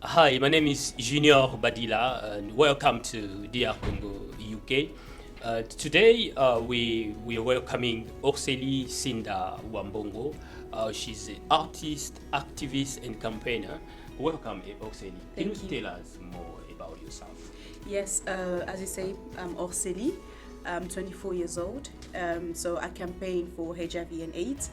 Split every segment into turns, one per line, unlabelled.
Hi, my name is Junior Badila, and welcome to DRCongo UK. Today, we are welcoming Horcelie Sinda Wambongo. She's an artist, activist, and campaigner. Welcome, Horcelie. Can
Thank
you
you.
tell us more about yourself?
Yes, as you say, I'm Horcelie. I'm 24 years old. So I campaign for HIV and AIDS,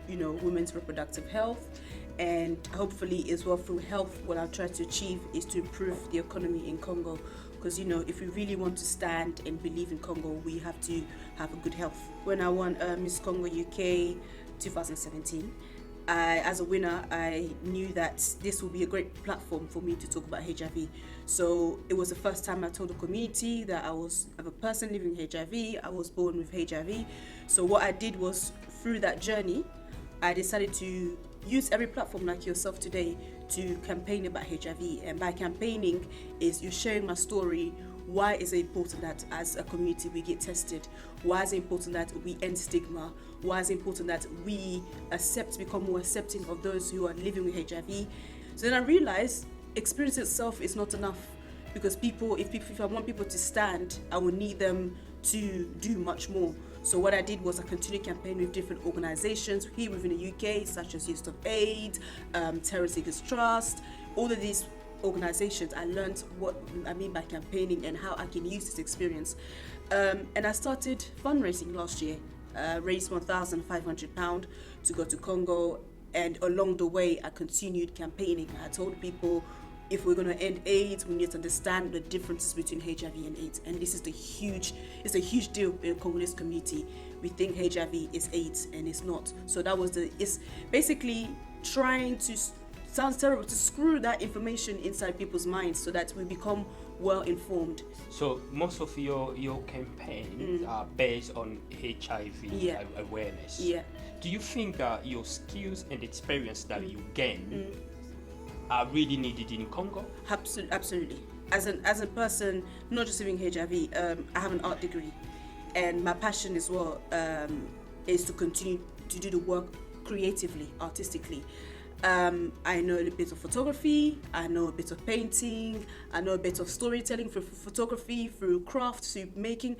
women's reproductive health, and hopefully as well through health, what I'll try to achieve is to improve the economy in Congo. Because if we really want to stand and believe in Congo, we have to have a good health. When I won Miss Congo UK 2017, as a winner, I knew that this would be a great platform for me to talk about HIV. So it was the first time I told the community that I was a person living with HIV. I was born with HIV. So what I did was, through that journey, I decided to use every platform like yourself today to campaign about HIV. And by campaigning is you're sharing my story. Why is it important that as a community we get tested? Why is it important that we end stigma? Why is it important that we become more accepting of those who are living with HIV? So then I realized experience itself is not enough, because if I want people to stand, I will need them to do much more. So what I did was I continued campaigning with different organizations here within the UK, such as Youth of AIDS, Terror Seekers Trust, all of these organizations. I learned what I mean by campaigning and how I can use this experience. And I started fundraising last year, raised £1,500 to go to Congo. And along the way, I continued campaigning. I told people, if we're going to end AIDS, we need to understand the differences between HIV and AIDS. And this is it's a huge deal in the Congolese community. We think HIV is AIDS, and it's not. So it's basically trying to, sounds terrible, to screw that information inside people's minds so that we become well informed.
So most of your campaigns are based on HIV
Yeah.
awareness.
Yeah.
Do you think your skills and experience that you gain are really needed in Congo?
Absolutely. As a person, not just living HIV, I have an art degree, and my passion as well is to continue to do the work creatively, artistically. I know a little bit of photography, I know a bit of painting, I know a bit of storytelling through photography, through craft, through making.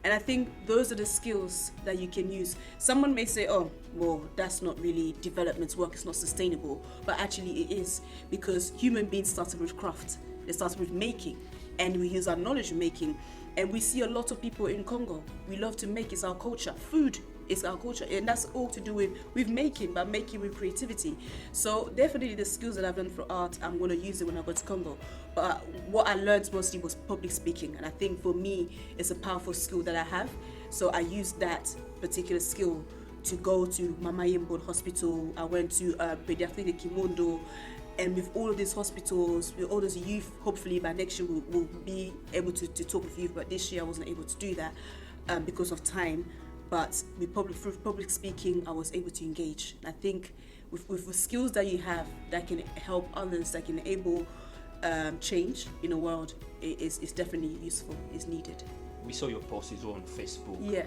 And I think those are the skills that you can use. Someone may say, oh, well, that's not really development work, it's not sustainable. But actually it is, because human beings started with craft. They started with making, and we use our knowledge in making. And we see a lot of people in Congo, we love to make, it's our culture. Food is our culture, and that's all to do with making, but making with creativity. So definitely the skills that I've learned for art, I'm going to use it when I go to Congo. But what I learned mostly was public speaking, and I think for me it's a powerful skill that I have. So I used that particular skill to go to Mama Yembo Hospital. I went to Pediatric Kimondo, and with all of these hospitals, with all those youth, hopefully by next year we'll be able to talk with youth, but this year I wasn't able to do that because of time. But through public speaking, I was able to engage. I think with the skills that you have that can help others, that can enable change in the world, it's definitely useful, it's needed.
We saw your posts on Facebook.
Yeah.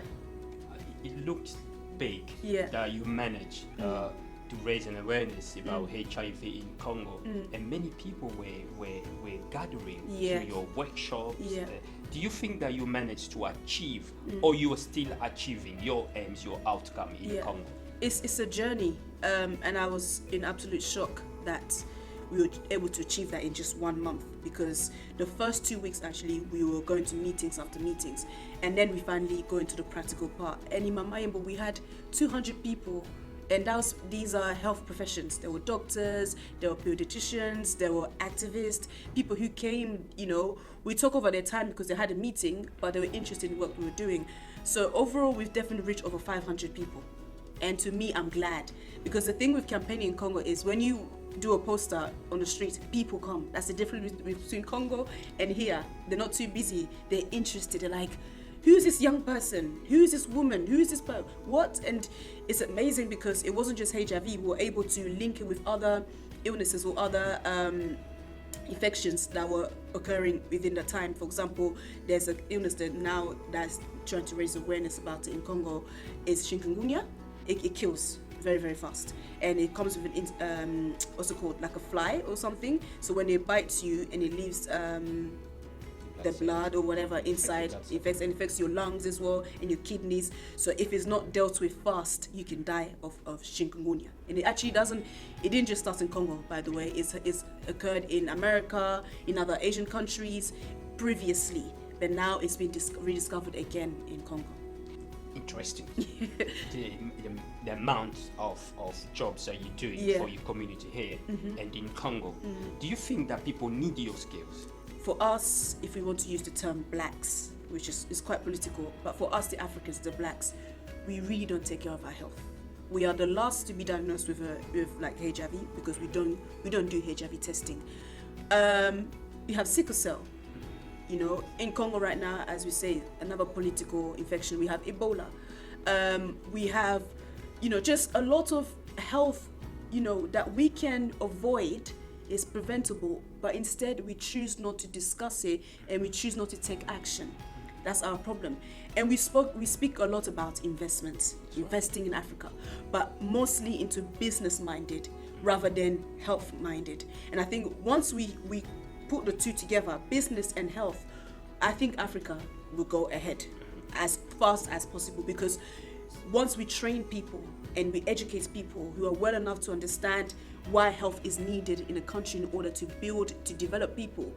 It looked big
Yeah.
that you managed to raise an awareness about HIV in Congo, and many people were gathering
Yeah.
to your workshops.
Yeah.
Do you think that you managed to achieve, or you are still achieving your aims, your outcome in
Yeah.
Congo?
It's a journey, and I was in absolute shock that we were able to achieve that in just 1 month, because the first 2 weeks actually we were going to meetings after meetings, and then we finally go into the practical part. And in Mamayembo we had 200 people, and these are health professions. There were doctors, there were pediatricians, there were activists, people who came, we took over their time because they had a meeting, but they were interested in what we were doing. So overall, we've definitely reached over 500 people. And to me, I'm glad, because the thing with campaigning in Congo is when you do a poster on the street, people come. That's the difference between Congo and here. They're not too busy, they're interested, they're like, who's this young person? Who's this woman? Who's this person? What? And it's amazing because it wasn't just HIV. We were able to link it with other illnesses or other infections that were occurring within the time. For example, there's an illness that's trying to raise awareness about it in Congo. It's chikungunya. It kills. very, very fast. And it comes with an, what's it called, like a fly or something. So when it bites you and it leaves the blood or whatever inside, affects your lungs as well and your kidneys. So if it's not dealt with fast, you can die of chikungunya. And it actually didn't just start in Congo, by the way. It's occurred in America, in other Asian countries previously, but now it's been rediscovered again in Congo.
Interesting. the amount of jobs that you're doing for your community here and in Congo. Do you think that people need your skills?
For us, if we want to use the term blacks, which is quite political, but for us, the Africans, the blacks, we really don't take care of our health. We are the last to be diagnosed with like HIV because we don't do HIV testing. We have sickle cell. You know, in Congo right now, as we say, another political infection. We have Ebola. We have, just a lot of health, that we can avoid. Is preventable, but instead we choose not to discuss it and we choose not to take action. That's our problem. And we speak a lot about investments, investing in Africa, but mostly into business minded rather than health minded. And I think once we put the two together, business and health, I think Africa will go ahead as fast as possible, because once we train people and we educate people who are well enough to understand why health is needed in a country in order to develop people,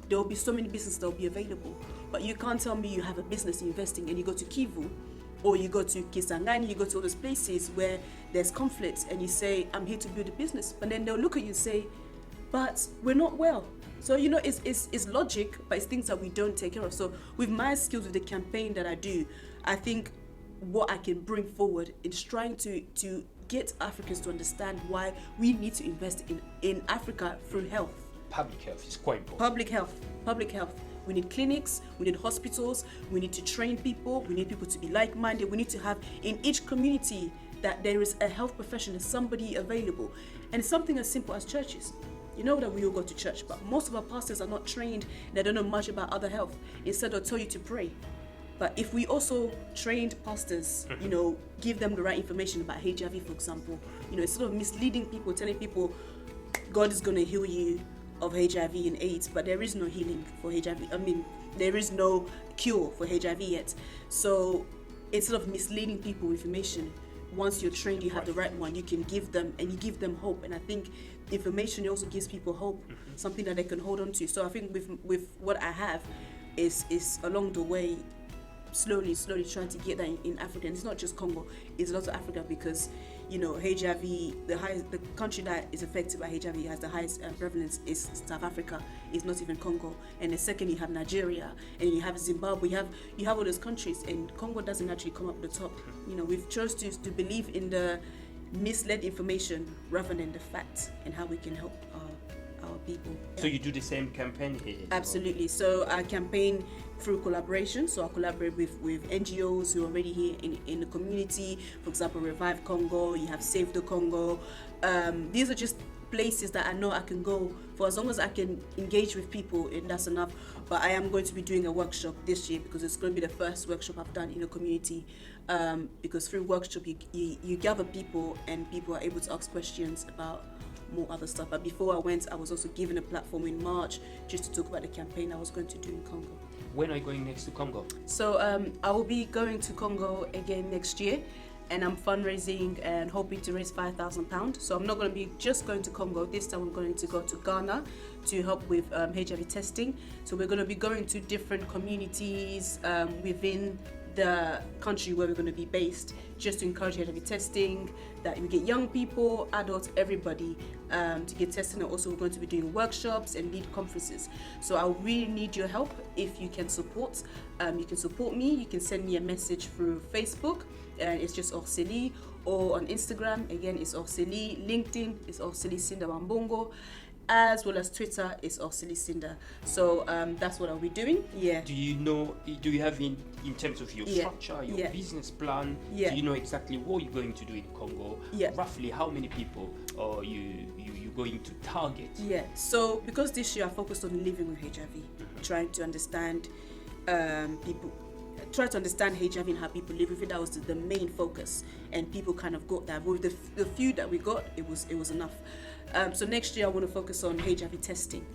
there will be so many businesses that will be available. But you can't tell me you have a business investing and you go to Kivu or you go to Kisangani, you go to all those places where there's conflict and you say, I'm here to build a business. But then they'll look at you and say, but we're not well. So, it's logic, but it's things that we don't take care of. So with my skills, with the campaign that I do, I think what I can bring forward is trying to get Africans to understand why we need to invest in Africa through health.
Public health is quite important.
Public health. We need clinics, we need hospitals, we need to train people, we need people to be like-minded, we need to have in each community that there is a health professional, somebody available. And something as simple as churches. You know that we all go to church, but most of our pastors are not trained, they don't know much about other health. Instead, they'll tell you to pray. But if we also trained pastors, give them the right information about HIV, for example, instead of misleading people, telling people God is going to heal you of HIV and AIDS, but there is no healing for HIV. I mean, there is no cure for HIV yet. So instead of misleading people with information, once you're trained, you have the right one, you can give them, and you give them hope. And I think information also gives people hope, something that they can hold on to. So I think with what I have is along the way, slowly trying to get that in Africa. And it's not just Congo, it's a lot of Africa, because HIV, the country that is affected by HIV has the highest prevalence is South Africa. It's not even Congo. And the second, you have Nigeria, and you have Zimbabwe. You have all those countries, and Congo doesn't actually come up the top. We've chosen to believe in the misled information rather than the facts and how we can help our people.
So you do the same campaign here?
Absolutely. So I campaign through collaboration. So I collaborate with NGOs who are already here in the community. For example, Revive Congo, you have Save the Congo. These are just places that I know I can go for as long as I can engage with people, and that's enough. But I am going to be doing a workshop this year, because it's going to be the first workshop I've done in a community, because through workshop you gather people and people are able to ask questions about more other stuff. But before I went, I was also given a platform in March just to talk about the campaign I was going to do in Congo.
When are you going next to Congo?
So I will be going to Congo again next year, and I'm fundraising and hoping to raise £5,000. So I'm not going to be just going to Congo. This time I'm going to go to Ghana to help with HIV testing. So we're going to be going to different communities within the country where we're going to be based, just to encourage HIV testing, that we get young people, adults, everybody to get tested. And also we're going to be doing workshops and lead conferences. So I really need your help. If you can support, you can support me. You can send me a message through Facebook, and it's just Horcelie, or on Instagram, again, it's Horcelie. LinkedIn is Horcelie Sinda Wambongo, as well as Twitter is Horcelie Sinda. So that's what I'll be doing. Yeah.
Do you have in terms of your structure, your business plan, do you know exactly what you're going to do in Congo? Roughly how many people are you're going to target?
So because this year I focused on living with HIV, trying to understand people try to understand HIV and how people live with it. That was the main focus, and people kind of got that. But with the few that we got, it was enough. So next year I want to focus on HIV testing.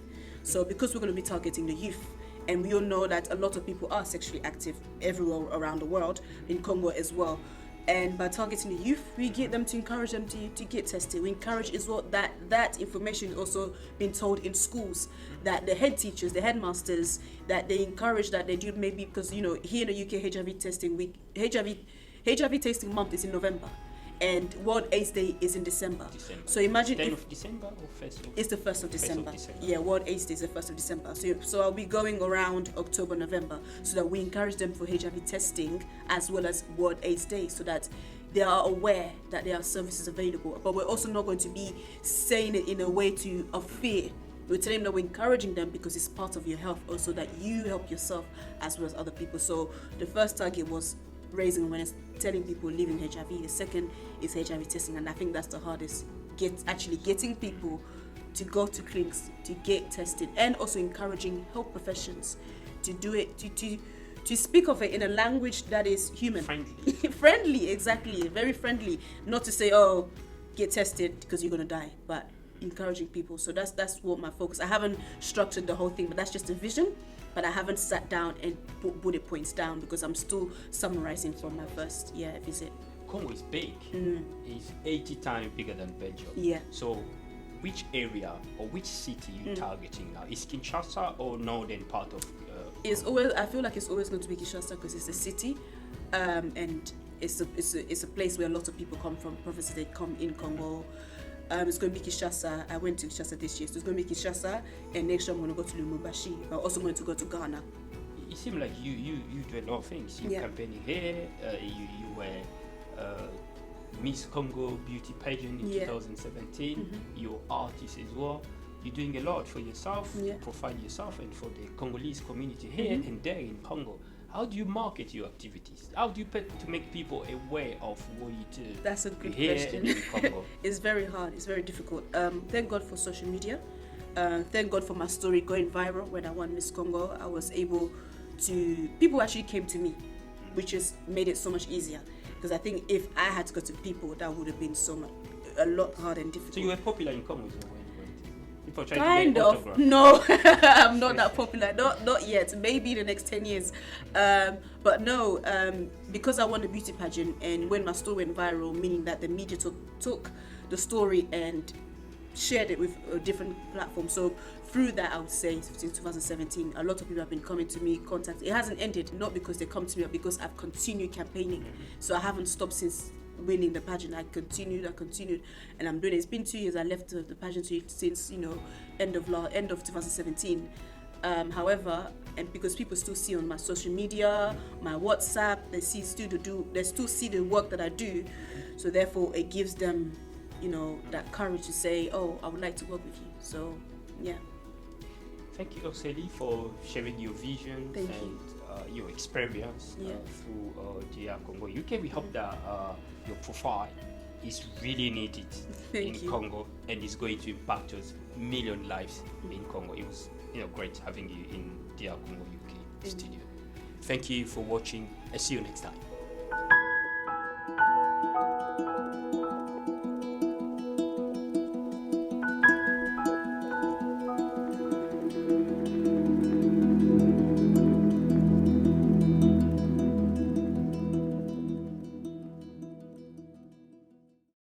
So because we're going to be targeting the youth, and we all know that a lot of people are sexually active everywhere around the world, in Congo as well. And by targeting the youth, we get them to encourage them to get tested. We encourage as well that information is also being told in schools, that the head teachers, the headmasters, that they encourage that they do, maybe because here in the UK HIV testing week, HIV testing month is in November, and World AIDS Day is in December. So imagine
10th of December or 1st of?
It's the 1st of December.
1st of December.
Yeah, World AIDS Day is the 1st of December. So I'll be going around October, November, so that we encourage them for HIV testing as well as World AIDS Day, so that they are aware that there are services available. But we're also not going to be saying it in a way of fear. We're telling them that we're encouraging them because it's part of your health, also that you help yourself as well as other people. So the first target was raising awareness, telling people living HIV. The second is HIV testing, and I think that's the hardest. Getting people to go to clinics to get tested, and also encouraging health professions to do it, to speak of it in a language that is human. Friendly, exactly, very friendly. Not to say, oh, get tested because you're gonna die, but encouraging people. So that's what my focus. I haven't structured the whole thing, but that's just a vision. But I haven't sat down and put bullet points down because I'm still summarizing from my first visit.
Congo is big. It's 80 times bigger than Belgium.
Yeah.
So which area or which city you targeting now? Is Kinshasa or northern part of?
I feel like it's always going to be Kinshasa because it's a city, and it's a place where a lot of people come from. Provinces they come in Congo. It's going to be Kinshasa. I went to Kinshasa this year, so it's going to be Kinshasa, and next year I'm going to go to Lumumbashi. I'm also going to go to Ghana.
It seems like you do a lot of things. You're campaigning here. You were Miss Congo beauty pageant in 2017. You're artist as well. You're doing a lot for yourself, profile yourself, and for the Congolese community here and there in Congo. How do you market your activities? How do you to make people aware of what you do?
That's a good
here
question.
In Congo?
It's very hard. It's very difficult. Thank God for social media. Thank God for my story going viral. When I won Miss Congo, I was able to. People actually came to me, which has made it so much easier. Because I think if I had to go to people, that would have been a lot harder and difficult.
So you were popular in Congo as well?
Kind of. No, I'm not that popular. Not yet. Maybe in the next 10 years. But no, because I won the beauty pageant, and when my story went viral, meaning that the media took the story and shared it with a different platform. So through that, I would say since 2017, a lot of people have been coming to me, contacting. It hasn't ended, not because they come to me, but because I've continued campaigning. So I haven't stopped since winning the pageant. I continued, and I'm doing it. It's been 2 years. I left the pageant since end of 2017. However, and because people still see on my social media, my WhatsApp, they still see the work that I do. So therefore, it gives them, that courage to say, "Oh, I would like to work with you." So, yeah.
Thank you, Horcelie, for sharing your vision and your experience through DRCongo UK. We hope that your profile is really needed in Congo and is going to impact us million lives in Congo. It was great having you in DRCongo UK studio. Thank you for watching. I'll see you next time.